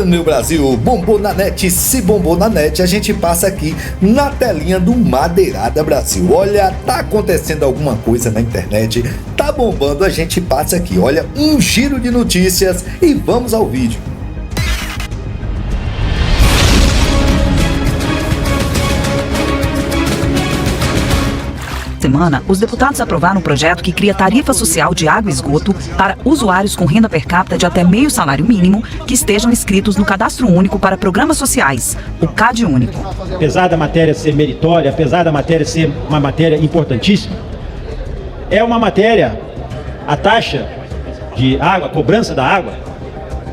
Meu Brasil, bombou na net, se bombou na net, a gente passa aqui na telinha do Madeirada Brasil. Olha, tá acontecendo alguma coisa na internet, tá bombando, a gente passa aqui. Olha, um giro de notícias e vamos ao vídeo. Semana, os deputados aprovaram um projeto que cria tarifa social de água e esgoto para usuários com renda per capita de até meio salário mínimo que estejam inscritos no Cadastro Único para Programas Sociais, o CAD Único. Apesar da matéria ser meritória, apesar da matéria ser uma matéria importantíssima, é uma matéria, a taxa de água, a cobrança da água,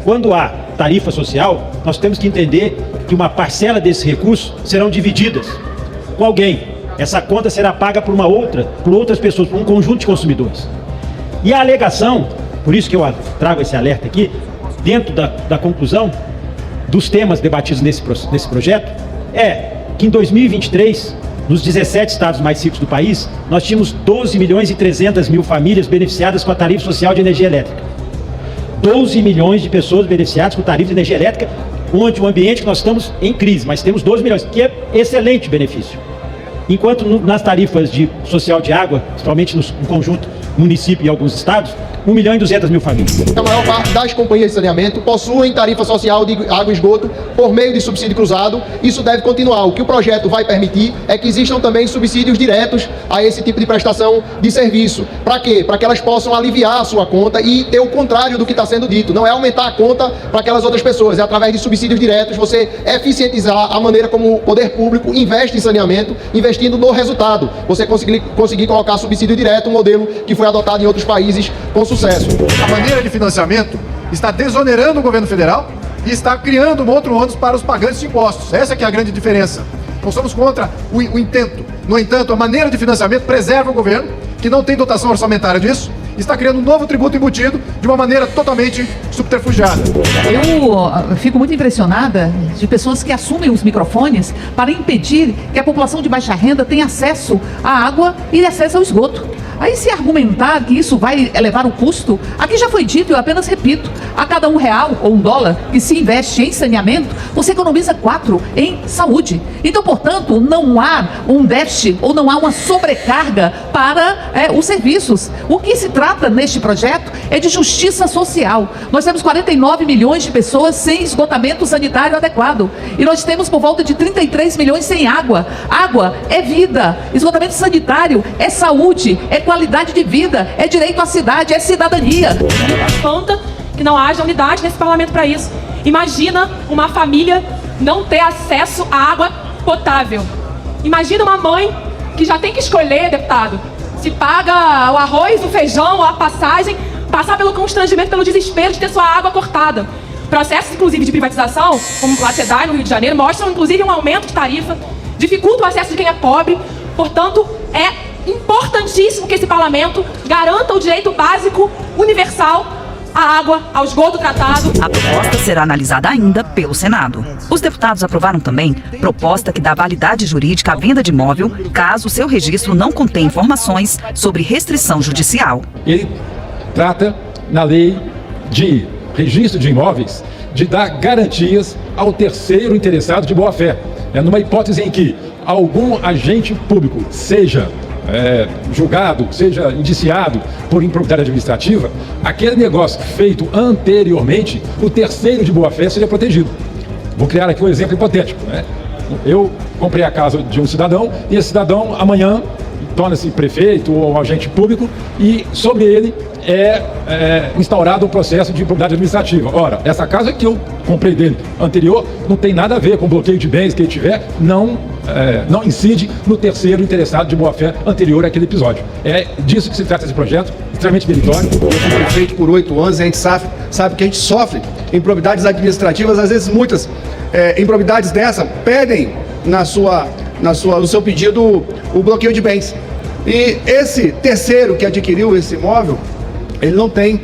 quando há tarifa social, nós temos que entender que uma parcela desses recursos serão divididas com alguém. Essa conta será paga por outras pessoas, por um conjunto de consumidores. E a alegação, por isso que eu trago esse alerta aqui, dentro da conclusão dos temas debatidos nesse projeto, é que em 2023, nos 17 estados mais ricos do país, nós tínhamos 12 milhões e 300 mil famílias beneficiadas com a tarifa social de energia elétrica. 12 milhões de pessoas beneficiadas com tarifa de energia elétrica, onde o ambiente que nós estamos em crise, mas temos 12 milhões, que é excelente benefício. Enquanto nas tarifas de social de água, principalmente no conjunto município e alguns estados, 1 milhão e 200 mil famílias. A maior parte das companhias de saneamento possuem tarifa social de água e esgoto por meio de subsídio cruzado. Isso deve continuar. O que o projeto vai permitir é que existam também subsídios diretos a esse tipo de prestação de serviço. Para quê? Para que elas possam aliviar a sua conta e ter o contrário do que está sendo dito. Não é aumentar a conta para aquelas outras pessoas, é através de subsídios diretos você eficientizar a maneira como o poder público investe em saneamento, investindo no resultado. Você conseguir colocar subsídio direto, um modelo que foi adotado em outros países com sucesso. A maneira de financiamento está desonerando o governo federal e está criando um outro ônus para os pagantes de impostos. Essa que é a grande diferença. Nós somos contra o intento. No entanto, a maneira de financiamento preserva o governo, que não tem dotação orçamentária disso, e está criando um novo tributo embutido de uma maneira totalmente subterfugiada. Eu fico muito impressionada de pessoas que assumem os microfones para impedir que a população de baixa renda tenha acesso à água e acesso ao esgoto. Aí se argumentar que isso vai elevar o custo, aqui já foi dito, eu apenas repito, a cada R$1 ou $1 que se investe em saneamento, você economiza 4 em saúde. Então, portanto, não há um déficit ou não há uma sobrecarga para os serviços. O que se trata neste projeto é de justiça social. Nós temos 49 milhões de pessoas sem esgotamento sanitário adequado. E nós temos por volta de 33 milhões sem água. Água é vida. Esgotamento sanitário é saúde, é qualidade de vida, é direito à cidade, é cidadania. Espanta que não haja unidade nesse parlamento para isso. Imagina uma família não ter acesso à água potável. Imagina uma mãe que já tem que escolher, deputado, se paga o arroz, o feijão, a passagem, passar pelo constrangimento, pelo desespero de ter sua água cortada. Processos, inclusive, de privatização, como a SEDAI no Rio de Janeiro, mostram, inclusive, um aumento de tarifa, dificulta o acesso de quem é pobre. Portanto, é importantíssimo que esse parlamento garanta o direito básico universal à água, ao esgoto tratado. A proposta será analisada ainda pelo Senado. Os deputados aprovaram também proposta que dá validade jurídica à venda de imóvel, caso seu registro não contenha informações sobre restrição judicial. Ele trata, na lei de registro de imóveis, de dar garantias ao terceiro interessado de boa-fé. Numa hipótese em que algum agente público seja julgado, seja indiciado por improbidade administrativa, aquele negócio feito anteriormente, o terceiro de boa-fé seria protegido. Vou criar aqui um exemplo hipotético. Eu comprei a casa de um cidadão e esse cidadão amanhã torna-se prefeito ou agente público e sobre ele é instaurado um processo de improbidade administrativa. Ora, essa casa que eu comprei dele anterior não tem nada a ver com bloqueio de bens que ele tiver, não incide no terceiro interessado de boa-fé anterior àquele episódio. É disso que se trata esse projeto, extremamente meritório. Eu fui prefeito por 8 anos e a gente sabe que a gente sofre improbidades administrativas, às vezes muitas improbidades dessa pedem no seu pedido o bloqueio de bens. E esse terceiro que adquiriu esse imóvel, ele não tem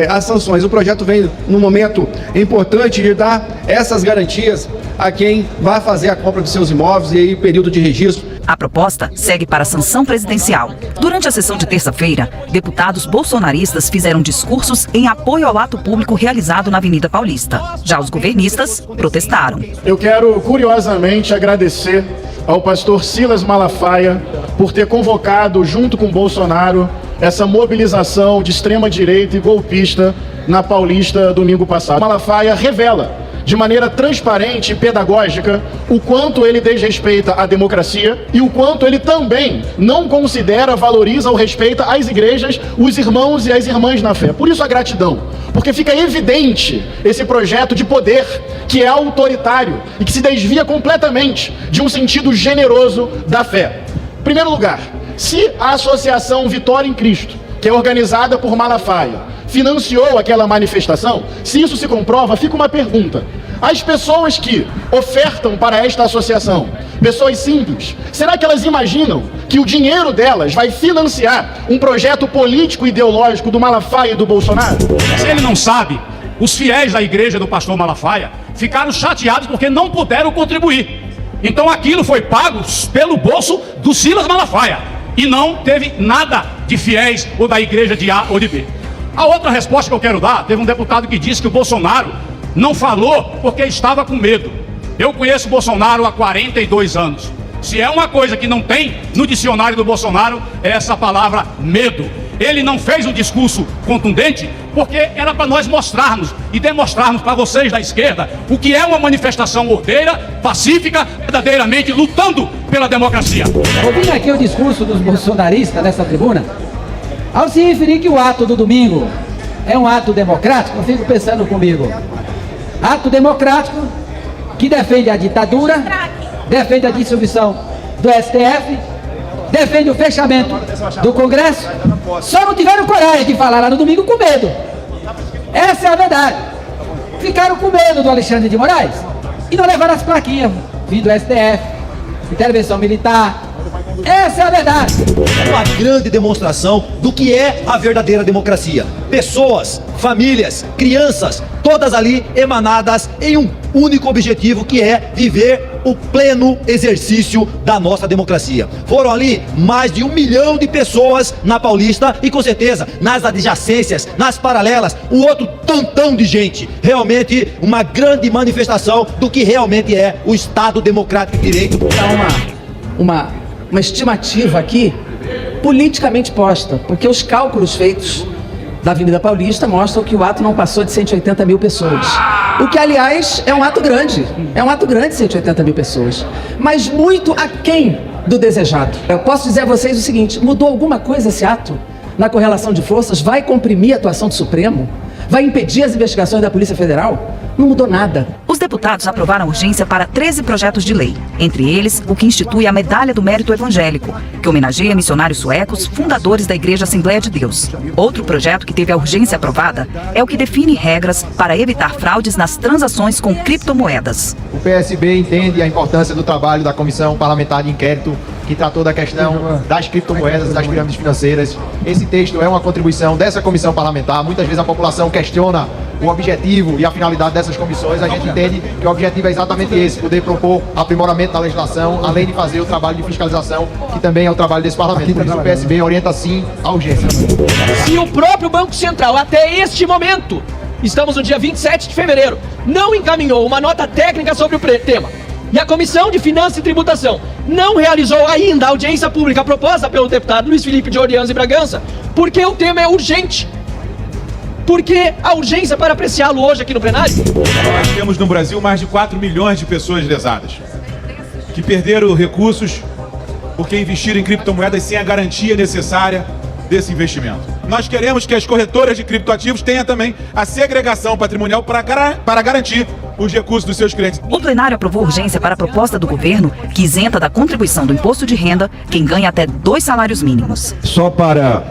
as sanções. O projeto vem num momento importante de dar essas garantias a quem vai fazer a compra dos seus imóveis e aí período de registro. A proposta segue para a sanção presidencial. Durante a sessão de terça-feira, deputados bolsonaristas fizeram discursos em apoio ao ato público realizado na Avenida Paulista. Já os governistas protestaram. Eu quero, curiosamente, agradecer ao pastor Silas Malafaia por ter convocado, junto com Bolsonaro, essa mobilização de extrema-direita e golpista na Paulista domingo passado. Malafaia revela de maneira transparente e pedagógica o quanto ele desrespeita a democracia e o quanto ele também não considera, valoriza ou respeita as igrejas, os irmãos e as irmãs na fé. Por isso a gratidão, porque fica evidente esse projeto de poder que é autoritário e que se desvia completamente de um sentido generoso da fé. Em primeiro lugar, se a Associação Vitória em Cristo, que é organizada por Malafaia, financiou aquela manifestação, se isso se comprova, fica uma pergunta. As pessoas que ofertam para esta associação, pessoas simples, será que elas imaginam que o dinheiro delas vai financiar um projeto político e ideológico do Malafaia e do Bolsonaro? Se ele não sabe, os fiéis da igreja do pastor Malafaia ficaram chateados porque não puderam contribuir. Então aquilo foi pago pelo bolso do Silas Malafaia e não teve nada de fiéis ou da igreja de A ou de B. A outra resposta que eu quero dar, teve um deputado que disse que o Bolsonaro não falou porque estava com medo. Eu conheço o Bolsonaro há 42 anos. Se é uma coisa que não tem no dicionário do Bolsonaro, é essa palavra medo. Ele não fez um discurso contundente porque era para nós mostrarmos e demonstrarmos para vocês da esquerda o que é uma manifestação ordeira, pacífica, verdadeiramente lutando pela democracia. Ouvindo aqui o discurso dos bolsonaristas nessa tribuna, ao se referir que o ato do domingo é um ato democrático, eu fico pensando comigo, ato democrático que defende a ditadura, defende a dissolução do STF, defende o fechamento do Congresso, só não tiveram coragem de falar lá no domingo com medo. Essa é a verdade. Ficaram com medo do Alexandre de Moraes e não levaram as plaquinhas vindo do STF, intervenção militar. Essa é a verdade. Uma grande demonstração do que é a verdadeira democracia. Pessoas, famílias, crianças, todas ali emanadas em um único objetivo, que é viver o pleno exercício da nossa democracia. Foram ali mais de 1 milhão de pessoas na Paulista e com certeza nas adjacências, nas paralelas, o outro tantão de gente. Realmente uma grande manifestação do que realmente é o Estado Democrático de Direito. Uma estimativa aqui politicamente posta, porque os cálculos feitos da Avenida Paulista mostram que o ato não passou de 180 mil pessoas. O que, aliás, é um ato grande. É um ato grande, 180 mil pessoas. Mas muito aquém do desejado. Eu posso dizer a vocês o seguinte, mudou alguma coisa esse ato? Na correlação de forças? Vai comprimir a atuação do Supremo? Vai impedir as investigações da Polícia Federal? Não mudou nada. Os deputados aprovaram urgência para 13 projetos de lei, entre eles o que institui a Medalha do Mérito Evangélico, que homenageia missionários suecos, fundadores da Igreja Assembleia de Deus. Outro projeto que teve a urgência aprovada é o que define regras para evitar fraudes nas transações com criptomoedas. O PSB entende a importância do trabalho da Comissão Parlamentar de Inquérito, que tratou da questão das criptomoedas, das pirâmides financeiras. Esse texto é uma contribuição dessa comissão parlamentar. Muitas vezes a população questiona o objetivo e a finalidade dessas comissões. A gente entende que o objetivo é exatamente esse, poder propor aprimoramento da legislação, além de fazer o trabalho de fiscalização, que também é o trabalho desse parlamento. Por isso o PSB orienta sim a urgência. Se o próprio Banco Central, até este momento, estamos no dia 27 de fevereiro, não encaminhou uma nota técnica sobre o tema, e a Comissão de Finanças e Tributação não realizou ainda a audiência pública proposta pelo deputado Luiz Felipe de Orleans e Bragança, porque o tema é urgente. Porque a urgência para apreciá-lo hoje aqui no plenário? Nós temos no Brasil mais de 4 milhões de pessoas lesadas, que perderam recursos porque investiram em criptomoedas sem a garantia necessária desse investimento. Nós queremos que as corretoras de criptoativos tenham também a segregação patrimonial para garantir os recursos dos seus clientes. O plenário aprovou urgência para a proposta do governo que isenta da contribuição do imposto de renda quem ganha até 2 salários mínimos. Só para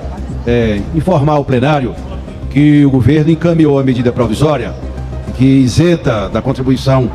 informar o plenário que o governo encaminhou a medida provisória que isenta da contribuição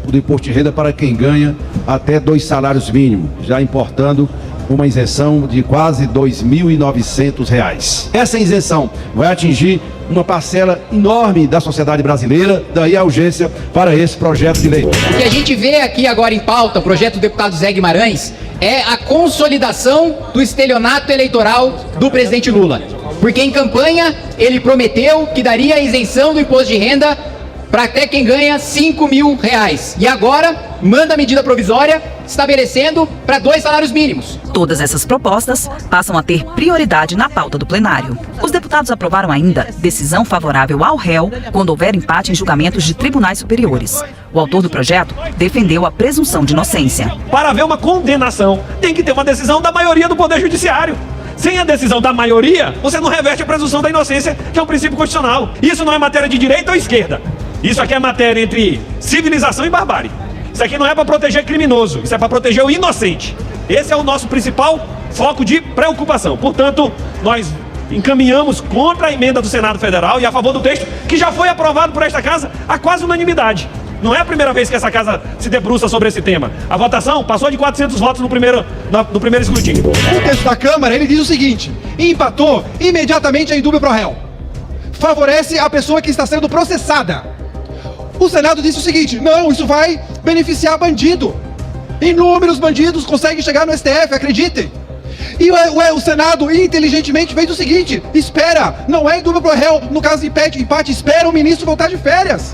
do imposto de renda para quem ganha até 2 salários mínimos, já importando uma isenção de quase R$ 2.900. Essa isenção vai atingir uma parcela enorme da sociedade brasileira, daí a urgência para esse projeto de lei. O que a gente vê aqui agora em pauta, o projeto do deputado Zé Guimarães, é a consolidação do estelionato eleitoral do presidente Lula. Porque em campanha ele prometeu que daria isenção do imposto de renda para até quem ganha R$5.000. E agora manda a medida provisória estabelecendo para 2 salários mínimos. Todas essas propostas passam a ter prioridade na pauta do plenário. Os deputados aprovaram ainda decisão favorável ao réu quando houver empate em julgamentos de tribunais superiores. O autor do projeto defendeu a presunção de inocência. Para haver uma condenação, tem que ter uma decisão da maioria do Poder Judiciário. Sem a decisão da maioria, você não reverte a presunção da inocência, que é um princípio constitucional. Isso não é matéria de direita ou esquerda. Isso aqui é matéria entre civilização e barbárie. Isso aqui não é para proteger criminoso, isso é para proteger o inocente. Esse é o nosso principal foco de preocupação. Portanto, nós encaminhamos contra a emenda do Senado Federal e a favor do texto que já foi aprovado por esta casa a quase unanimidade. Não é a primeira vez que essa casa se debruça sobre esse tema. A votação passou de 400 votos no primeiro escrutínio. O texto da Câmara, ele diz o seguinte: empatou imediatamente a indúbio pro réu. Favorece a pessoa que está sendo processada. O Senado disse o seguinte: não, isso vai beneficiar bandido. Inúmeros bandidos conseguem chegar no STF, acreditem. E o Senado inteligentemente fez o seguinte: espera, não é indúbio pro réu, no caso de empate, espera o ministro voltar de férias.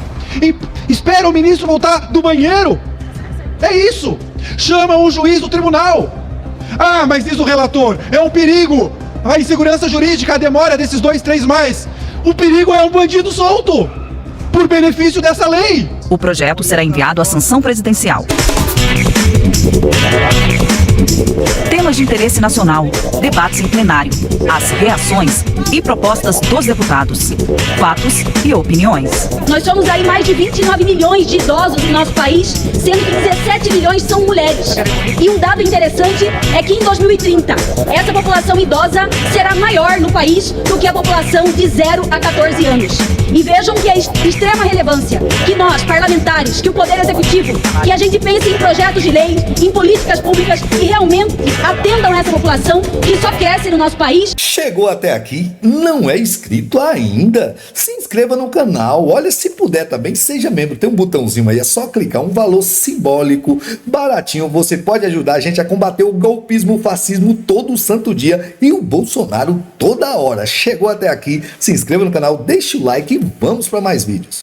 Espera o ministro voltar do banheiro. É isso. Chama o juiz do tribunal. Ah, mas diz o relator, é um perigo a insegurança jurídica, a demora desses 2, 3 mais. O perigo é um bandido solto, por benefício dessa lei. O projeto será enviado à sanção presidencial. Temas de interesse nacional, debates em plenário, as reações e propostas dos deputados, fatos e opiniões. Nós somos aí mais de 29 milhões de idosos no nosso país, sendo que 17 milhões são mulheres. E um dado interessante é que em 2030, essa população idosa será maior no país do que a população de 0 a 14 anos. E vejam que é de extrema relevância que nós, parlamentares, que o Poder Executivo, que a gente pense em projetos de lei, em políticas públicas que realmente atendam essa população que só cresce no nosso país. Chegou até aqui, não é inscrito ainda? Se inscreva no canal, olha, se puder também, seja membro, tem um botãozinho aí, é só clicar, um valor simbólico, baratinho, você pode ajudar a gente a combater o golpismo, o fascismo todo santo dia e o Bolsonaro toda hora. Chegou até aqui, se inscreva no canal, deixe o like e vamos para mais vídeos.